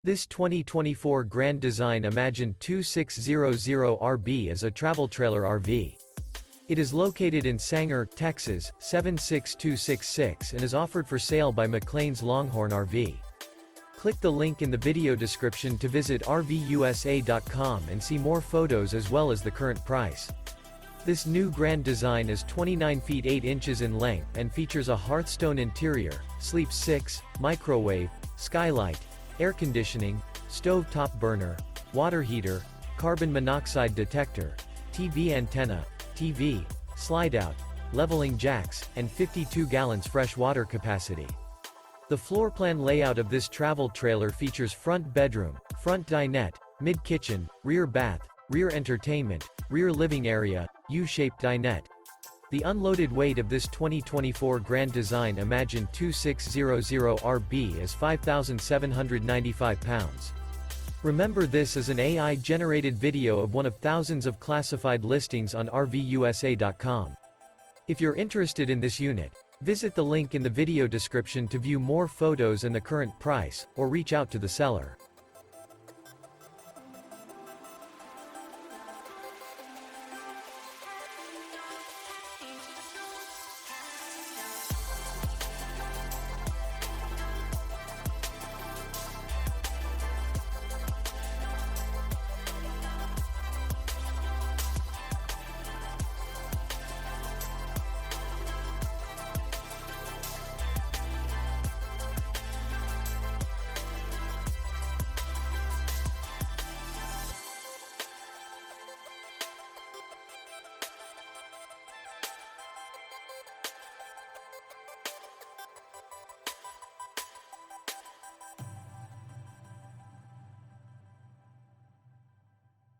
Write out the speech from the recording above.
This 2024 Grand Design Imagine 2600RB is a travel trailer RV. It is located in Sanger, Texas, 76266 and is offered for sale by McClain's Longhorn RV. Click the link in the video description to visit RVUSA.com and see more photos as well as the current price. This new Grand Design is 29 feet 8 inches in length and features a Hearthstone interior, sleeps 6, microwave, skylight, air conditioning, stove-top burner, water heater, carbon monoxide detector, TV antenna, TV, slide-out, leveling jacks, and 52 gallons fresh water capacity. The floor plan layout of this travel trailer features front bedroom, front dinette, mid-kitchen, rear bath, rear entertainment, rear living area, U-shaped dinette. The unloaded weight of this 2024 Grand Design Imagine 2600RB is 5,795 pounds. Remember, this is an AI-generated video of one of thousands of classified listings on RVUSA.com. If you're interested in this unit, visit the link in the video description to view more photos and the current price, or reach out to the seller.